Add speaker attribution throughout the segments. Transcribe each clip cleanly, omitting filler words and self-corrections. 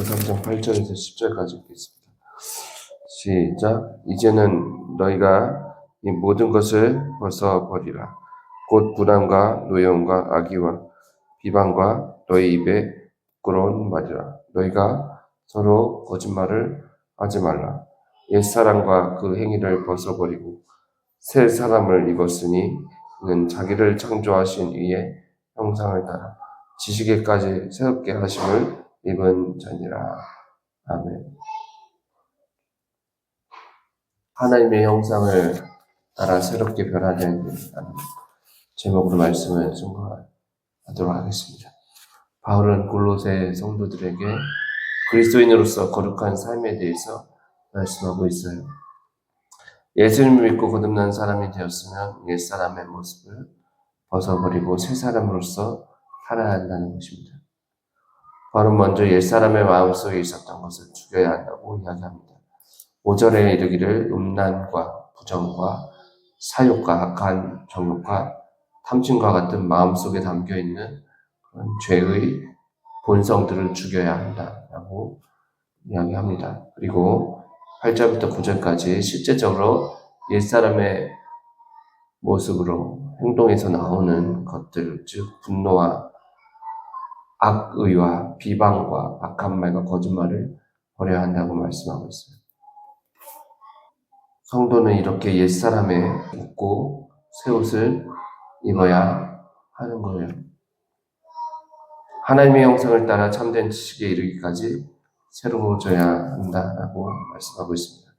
Speaker 1: 3장 8절에서 10절까지 읽겠습니다. 시작. 이제는 너희가 이 모든 것을 벗어버리라. 곧 불안과 노여움과 악의와 비방과 너희 입에 부끄러운 말이라. 너희가 서로 거짓말을 하지 말라. 옛사람과 그 행위를 벗어버리고 새 사람을 입었으니 그는 자기를 창조하신 이의 형상을 따라 지식에까지 새롭게 하심을 입은 자니라. 아멘. 하나님의 형상을 따라 새롭게 변화되는 제목으로 말씀을 순거하도록 하겠습니다. 바울은 골로새 성도들에게 그리스도인으로서 거룩한 삶에 대해서 말씀하고 있어요. 예수님을 믿고 거듭난 사람이 되었으면 옛사람의 모습을 벗어버리고 새 사람으로서 살아야 한다는 것입니다. 바울은 먼저 옛사람의 마음속에 있었던 것을 죽여야 한다고 이야기합니다. 5절에 이르기를 음란과 부정과 사욕과 악한 정욕과 탐심과 같은 마음속에 담겨있는 그런 죄의 본성들을 죽여야 한다라고 이야기합니다. 그리고 8절부터 9절까지 실제적으로 옛사람의 모습으로 행동에서 나오는 것들, 즉 분노와 악의와 비방과 악한 말과 거짓말을 버려야 한다고 말씀하고 있어요. 성도는 이렇게 옛사람에 입고 새 옷을 입어야 하는 거예요. 하나님의 형상을 따라 참된 지식에 이르기까지 새로워져야 한다라고 말씀하고 있습니다.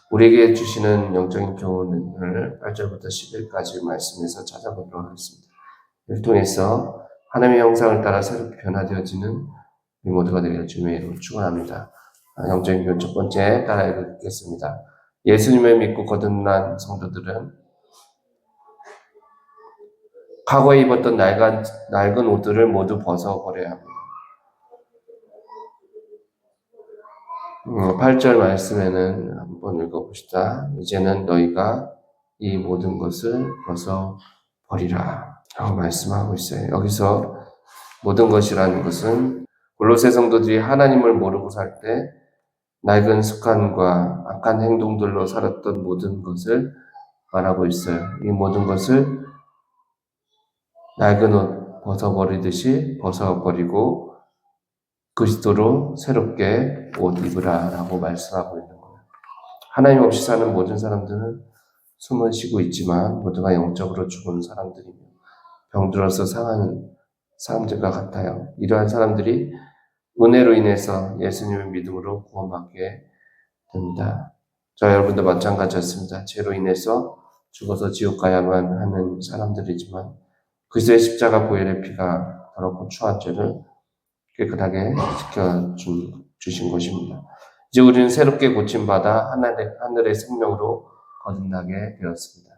Speaker 1: 우리에게 주시는 영적인 교훈을 8절부터 11절까지 말씀에서 찾아보도록 하겠습니다. 이를 통해서 하나님의 형상을 따라 새롭게 변화되어지는 우리 모두가 되기를 주님의 이름으로 축원합니다. 영적인 교훈 첫 번째 따라 읽겠습니다. 예수님을 믿고 거듭난 성도들은 과거에 입었던 낡은 옷들을 모두 벗어버려야 합니다. 8절 말씀에는 한번 읽어봅시다. 이제는 너희가 이 모든 것을 벗어버리라 라고 말씀하고 있어요. 여기서 모든 것이라는 것은 골로새 성도들이 하나님을 모르고 살 때 낡은 습관과 악한 행동들로 살았던 모든 것을 말하고 있어요. 이 모든 것을 낡은 옷 벗어버리듯이 벗어버리고 그리스도로 새롭게 옷 입으라 라고 말씀하고 있는 거예요. 하나님 없이 사는 모든 사람들은 숨을 쉬고 있지만 모두가 영적으로 죽은 사람들이며 병들어서 상하는 사람들과 같아요. 이러한 사람들이 은혜로 인해서 예수님의 믿음으로 구원받게 됩니다. 저 여러분도 마찬가지였습니다. 죄로 인해서 죽어서 지옥 가야만 하는 사람들이지만 그리스도의 십자가 보혈의 피가 더럽고 추한 죄를 깨끗하게 지켜주신 것입니다. 이제 우리는 새롭게 고침받아 하늘의 생명으로 거듭나게 되었습니다.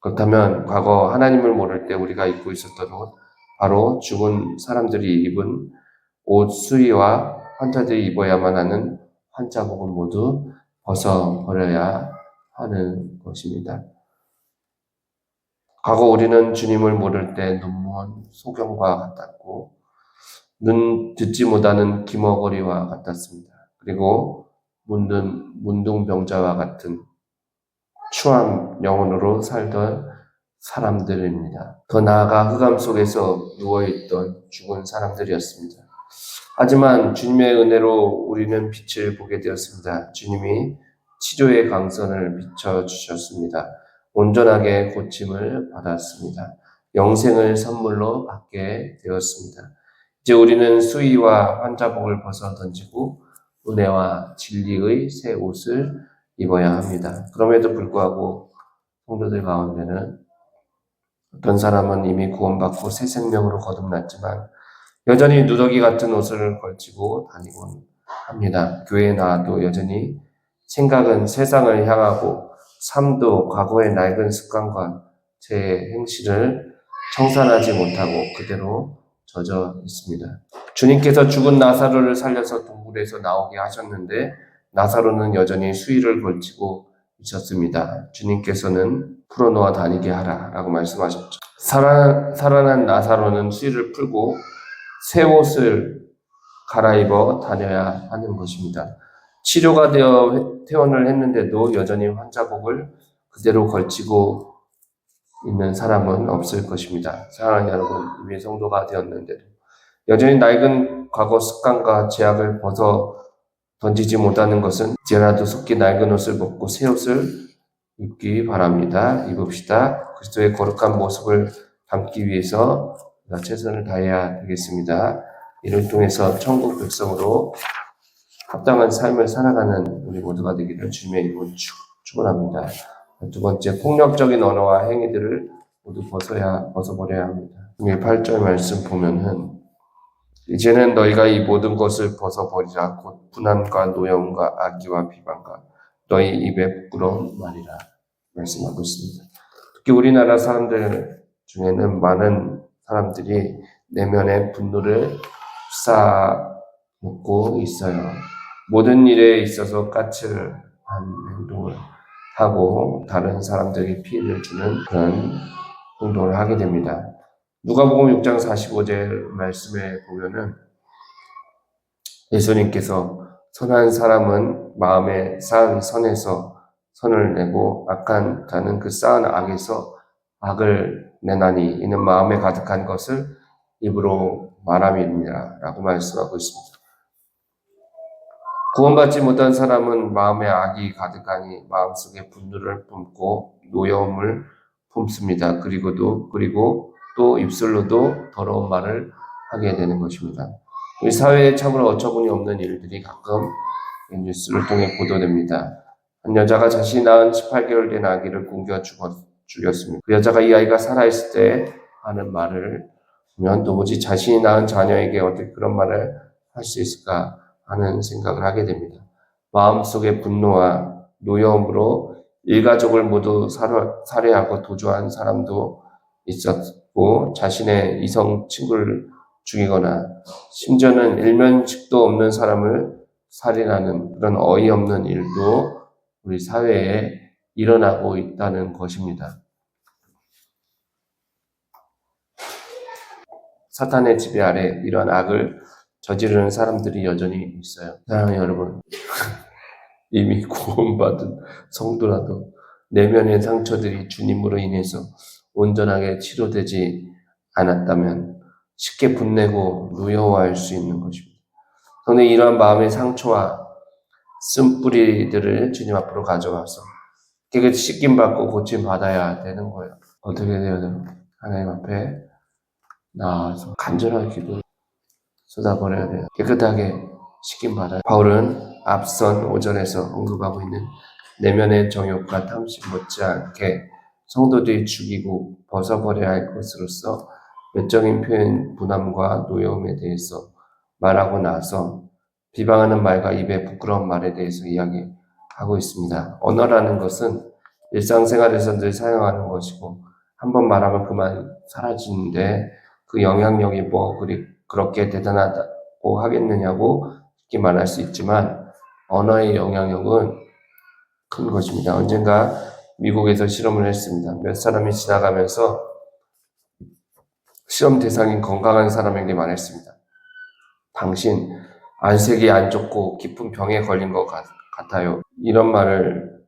Speaker 1: 그렇다면 과거 하나님을 모를 때 우리가 입고 있었던 옷, 바로 죽은 사람들이 입은 옷 수의와 환자들이 입어야만 하는 환자복은 모두 벗어버려야 하는 것입니다. 과거 우리는 주님을 모를 때 눈먼 소경과 같았고 눈 듣지 못하는 기머거리와 같았습니다. 그리고 문둥병자와 같은 추한 영혼으로 살던 사람들입니다. 더 나아가 흑암 속에서 누워있던 죽은 사람들이었습니다. 하지만 주님의 은혜로 우리는 빛을 보게 되었습니다. 주님이 치료의 강선을 비춰주셨습니다. 온전하게 고침을 받았습니다. 영생을 선물로 받게 되었습니다. 이제 우리는 수의와 환자복을 벗어 던지고 은혜와 진리의 새 옷을 입어야 합니다. 그럼에도 불구하고 성도들 가운데는 어떤 사람은 이미 구원받고 새 생명으로 거듭났지만 여전히 누더기 같은 옷을 걸치고 다니곤 합니다. 교회에 나와도 여전히 생각은 세상을 향하고 삶도 과거의 낡은 습관과 제 행실을 청산하지 못하고 그대로 젖어 있습니다. 주님께서 죽은 나사로를 살려서 동굴에서 나오게 하셨는데 나사로는 여전히 수의를 걸치고 있었습니다. 주님께서는 풀어놓아 다니게 하라 라고 말씀하셨죠. 살아난 나사로는 수의를 풀고 새 옷을 갈아입어 다녀야 하는 것입니다. 치료가 되어 퇴원을 했는데도 여전히 환자복을 그대로 걸치고 있는 사람은 없을 것입니다. 사랑하는 여러분, 이미 성도가 되었는데도 여전히 낡은 과거 습관과 제약을 벗어 던지지 못하는 것은 이제라도 속히 낡은 옷을 벗고 새 옷을 입기 바랍니다. 입읍시다. 그리스도의 거룩한 모습을 담기 위해서 최선을 다해야 되겠습니다. 이를 통해서 천국 백성으로 합당한 삶을 살아가는 우리 모두가 되기를 주님의 이름으로 축원합니다. 두 번째, 폭력적인 언어와 행위들을 모두 벗어버려야 합니다. 8절 말씀 보면은 이제는 너희가 이 모든 것을 벗어버리라. 곧 분함과 노여움과 악의와 비방과 너희 입에 부끄러운 말이라 말씀하고 있습니다. 특히 우리나라 사람들 중에는 많은 사람들이 내면의 분노를 쌓아놓고 있어요. 모든 일에 있어서 까칠한 행동을 하고 다른 사람들에게 피해를 주는 그런 행동을 하게 됩니다. 누가복음 6장 45절 말씀에 보면은 예수님께서 선한 사람은 마음에 쌓은 선에서 선을 내고 악한 자는 그 쌓은 악에서 악을 내나니 이는 마음에 가득한 것을 입으로 말함이니라 라고 말씀하고 있습니다. 구원받지 못한 사람은 마음에 악이 가득하니 마음속에 분노를 품고 노여움을 품습니다. 그리고 또 입술로도 더러운 말을 하게 되는 것입니다. 우리 사회에 참으로 어처구니 없는 일들이 가끔 뉴스를 통해 보도됩니다. 한 여자가 자신이 낳은 18개월 된 아기를 굶겨 죽였습니다. 그 여자가 이 아이가 살아있을 때 하는 말을 보면 도무지 자신이 낳은 자녀에게 어떻게 그런 말을 할 수 있을까 하는 생각을 하게 됩니다. 마음속에 분노와 노여움으로 일가족을 모두 살해하고 도주한 사람도 있었고 자신의 이성 친구를 죽이거나 심지어는 일면식도 없는 사람을 살인하는 그런 어이없는 일도 우리 사회에 일어나고 있다는 것입니다. 사탄의 지배 아래 이런 악을 저지르는 사람들이 여전히 있어요. 사랑하는 여러분, 이미 구원받은 성도라도 내면의 상처들이 주님으로 인해서 온전하게 치료되지 않았다면 쉽게 분내고 노여워할 수 있는 것입니다. 그런데 이러한 마음의 상처와 쓴뿌리들을 주님 앞으로 가져와서 깨끗이 씻김받고 고침받아야 되는 거예요. 어떻게 돼야 돼요? 하나님 앞에 나와서 간절하게 기도 쏟아버려야 돼요. 깨끗하게 씻김받아요. 바울은 앞선 5절에서 언급하고 있는 내면의 정욕과 탐심 못지않게 성도들이 죽이고 벗어버려야 할 것으로서 외적인 표현 분함과 노여움에 대해서 말하고 나서 비방하는 말과 입에 부끄러운 말에 대해서 이야기하고 있습니다. 언어라는 것은 일상생활에서 늘 사용하는 것이고 한번 말하면 그만 사라지는데 그 영향력이 그렇게 대단하다고 하겠느냐고 이렇게 말할 수 있지만 언어의 영향력은 큰 것입니다. 언젠가 미국에서 실험을 했습니다. 몇 사람이 지나가면서 시험 대상인 건강한 사람에게 말했습니다. 당신 안색이 안 좋고 깊은 병에 걸린 것 같아요. 이런 말을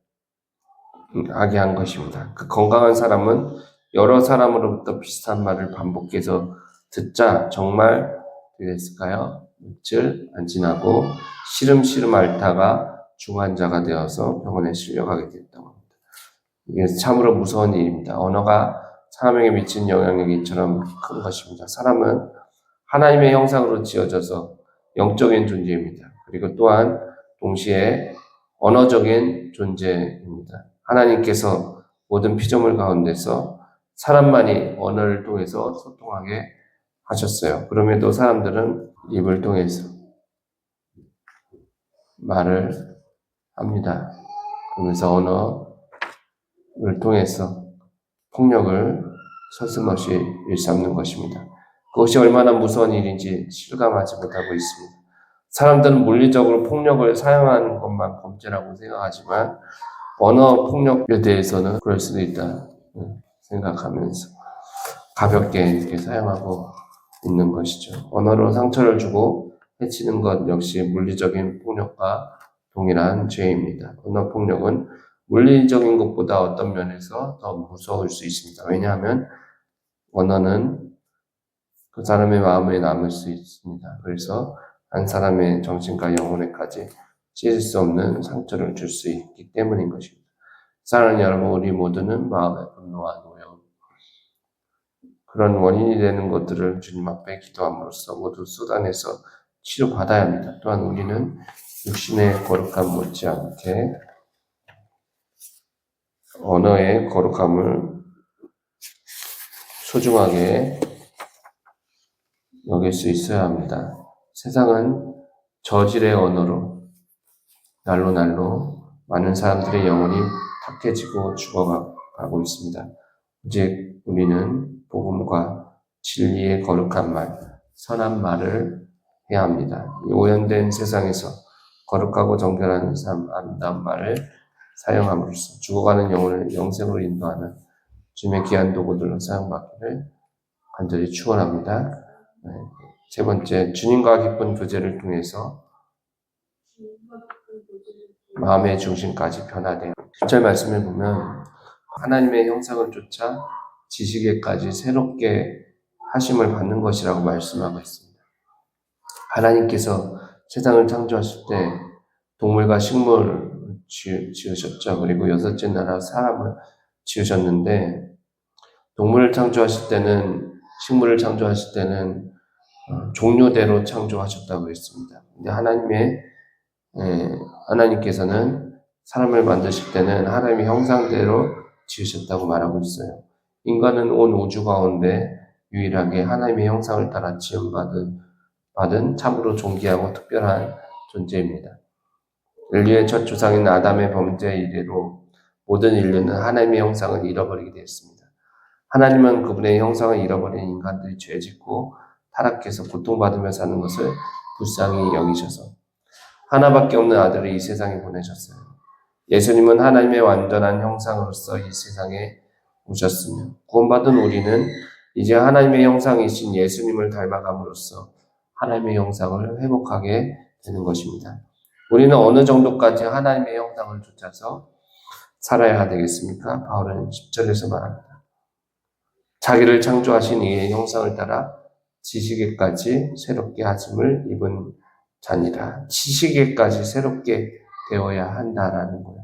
Speaker 1: 하게 한 것입니다. 그 건강한 사람은 여러 사람으로부터 비슷한 말을 반복해서 듣자 정말 어떻게 됐을까요? 며칠 안 지나고 시름시름 앓다가 중환자가 되어서 병원에 실려가게 됐다고 합니다. 이게 참으로 무서운 일입니다. 언어가 사람에게 미친 영향력이 이처럼 큰 것입니다. 사람은 하나님의 형상으로 지어져서 영적인 존재입니다. 그리고 또한 동시에 언어적인 존재입니다. 하나님께서 모든 피조물 가운데서 사람만이 언어를 통해서 소통하게 하셨어요. 그럼에도 사람들은 입을 통해서 말을 합니다. 그러면서 언어를 통해서 폭력을 서슴없이 일삼는 것입니다. 그것이 얼마나 무서운 일인지 실감하지 못하고 있습니다. 사람들은 물리적으로 폭력을 사용하는 것만 범죄라고 생각하지만 언어 폭력에 대해서는 그럴 수도 있다 생각하면서 가볍게 이렇게 사용하고 있는 것이죠. 언어로 상처를 주고 해치는 것 역시 물리적인 폭력과 동일한 죄입니다. 언어폭력은 물리적인 것보다 어떤 면에서 더 무서울 수 있습니다. 왜냐하면 언어는 그 사람의 마음에 남을 수 있습니다. 그래서 한 사람의 정신과 영혼에까지 찢을 수 없는 상처를 줄 수 있기 때문인 것입니다. 사랑하는 여러분, 우리 모두는 마음의 분노와 노여, 그런 원인이 되는 것들을 주님 앞에 기도함으로써 모두 쏟아내서 치료받아야 합니다. 또한 우리는 육신의 거룩함 못지않게 언어의 거룩함을 소중하게 여길 수 있어야 합니다. 세상은 저질의 언어로 날로 많은 사람들의 영혼이 탁해지고 죽어가고 있습니다. 이제 우리는 복음과 진리의 거룩한 말, 선한 말을 해야 합니다. 이 오염된 세상에서 거룩하고 정결한 삶, 아름다운 말을 사용함으로써 죽어가는 영혼을 영생으로 인도하는 주님의 귀한 도구들로 사용받기를 간절히 축원합니다. 세 번째, 주님과 기쁜 교제를 통해서 마음의 중심까지 변화돼요. 1절 말씀을 보면 하나님의 형상을 쫓아 지식에까지 새롭게 하심을 받는 것이라고 말씀하고 있습니다. 하나님께서 세상을 창조하실 때 동물과 식물을 지으셨죠. 그리고 여섯째 나라 사람을 지으셨는데 동물을 창조하실 때는 식물을 창조하실 때는 종류대로 창조하셨다고 했습니다. 근데 하나님께서는 사람을 만드실 때는 하나님의 형상대로 지으셨다고 말하고 있어요. 인간은 온 우주 가운데 유일하게 하나님의 형상을 따라 지음받은 참으로 존귀하고 특별한 존재입니다. 인류의 첫 조상인 아담의 범죄 이래로 모든 인류는 하나님의 형상을 잃어버리게 되었습니다. 하나님은 그분의 형상을 잃어버린 인간들이 죄짓고 타락해서 고통받으며 사는 것을 불쌍히 여기셔서 하나밖에 없는 아들을 이 세상에 보내셨어요. 예수님은 하나님의 완전한 형상으로서 이 세상에 오셨으며 구원받은 우리는 이제 하나님의 형상이신 예수님을 닮아감으로써 하나님의 형상을 회복하게 되는 것입니다. 우리는 어느 정도까지 하나님의 형상을 쫓아서 살아야 되겠습니까? 바울은 10절에서 말합니다. 자기를 창조하신 이의 형상을 따라 지식에까지 새롭게 하심을 입은 자니라. 지식에까지 새롭게 되어야 한다라는 거예요.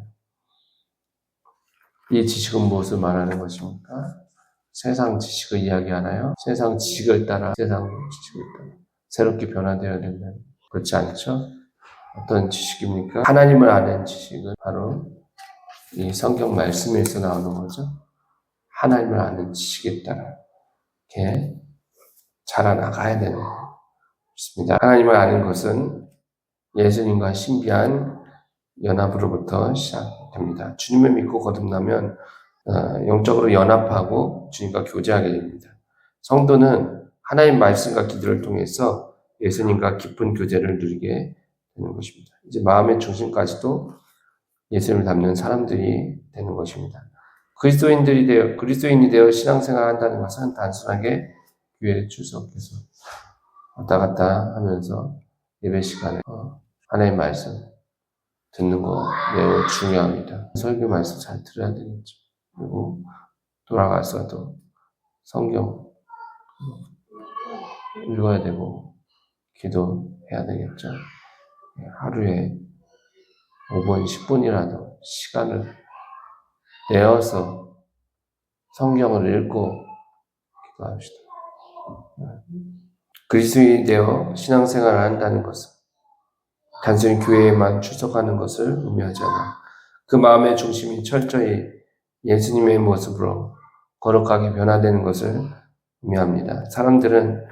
Speaker 1: 이 지식은 무엇을 말하는 것입니까? 세상 지식을 이야기하나요? 세상 지식을 따라 새롭게 변화되어야 된다는, 그렇지 않죠? 어떤 지식입니까? 하나님을 아는 지식은 바로 이 성경 말씀에서 나오는 거죠. 하나님을 아는 지식에 따라 이렇게 자라나가야 되는 것입니다. 하나님을 아는 것은 예수님과 신비한 연합으로부터 시작됩니다. 주님을 믿고 거듭나면 영적으로 연합하고 주님과 교제하게 됩니다. 성도는 하나님 말씀과 기도를 통해서 예수님과 깊은 교제를 누리게 되는 것입니다. 이제 마음의 중심까지도 예수님을 닮는 사람들이 되는 것입니다. 그리스도인이 되어 신앙생활 한다는 것은 단순하게 교회에 출석해서 왔다 갔다 하면서 예배 시간에 하나님의 말씀 듣는 거 매우 중요합니다. 설교 말씀 잘 들어야 되겠죠. 그리고 돌아가서도 성경 읽어야 되고 기도해야 되겠죠. 하루에 5분, 10분이라도 시간을 내어서 성경을 읽고 기도합시다. 그리스도인이 되어 신앙생활을 한다는 것은 단순히 교회에만 출석하는 것을 의미하지 않아 그 마음의 중심이 철저히 예수님의 모습으로 거룩하게 변화되는 것을 의미합니다. 사람들은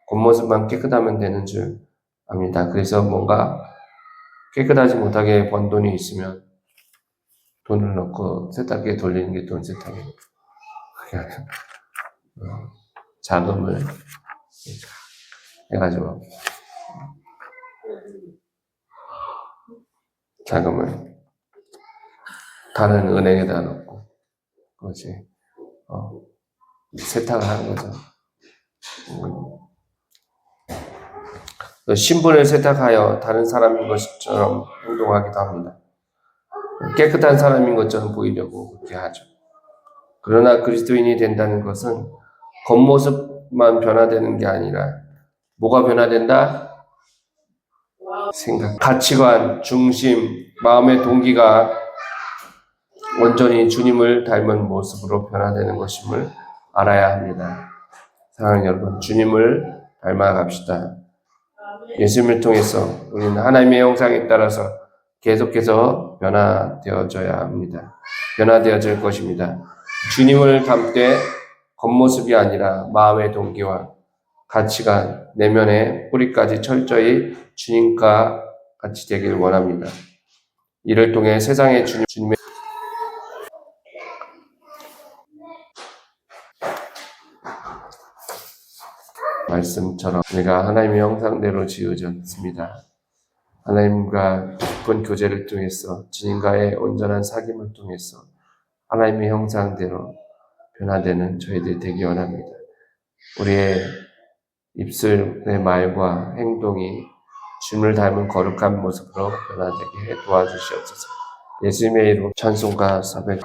Speaker 1: 겉모습만 깨끗하면 되는 줄 압니다. 그래서 뭔가 깨끗하지 못하게 번 돈이 있으면 돈을 넣고 세탁기에 돌리는 게 돈 세탁기. 자금을 해가지고 자금을 다른 은행에다 넣고 그것이 세탁을 하는 거죠. 신분을 세탁하여 다른 사람인 것처럼 행동하기도 합니다. 깨끗한 사람인 것처럼 보이려고 그렇게 하죠. 그러나 그리스도인이 된다는 것은 겉모습만 변화되는 게 아니라 뭐가 변화된다? 생각, 가치관, 중심, 마음의 동기가 온전히 주님을 닮은 모습으로 변화되는 것임을 알아야 합니다. 사랑하는 여러분, 주님을 닮아갑시다. 예수님을 통해서 우리는 하나님의 형상에 따라서 계속해서 변화되어져야 합니다. 변화되어질 것입니다. 주님을 닮되 겉모습이 아니라 마음의 동기와 가치관, 내면의 뿌리까지 철저히 주님과 같이 되길 원합니다. 이를 통해 세상의 주님의 말씀처럼 우리가 하나님의 형상대로 지어졌습니다. 하나님과 깊은 교제를 통해서 주님과의 온전한 사귐을 통해서 하나님의 형상대로 변화되는 저희들이 되기 원합니다. 우리의 입술의 말과 행동이 주님을 닮은 거룩한 모습으로 변화되게 해 도와주시옵소서. 예수님의 이름 찬송가 400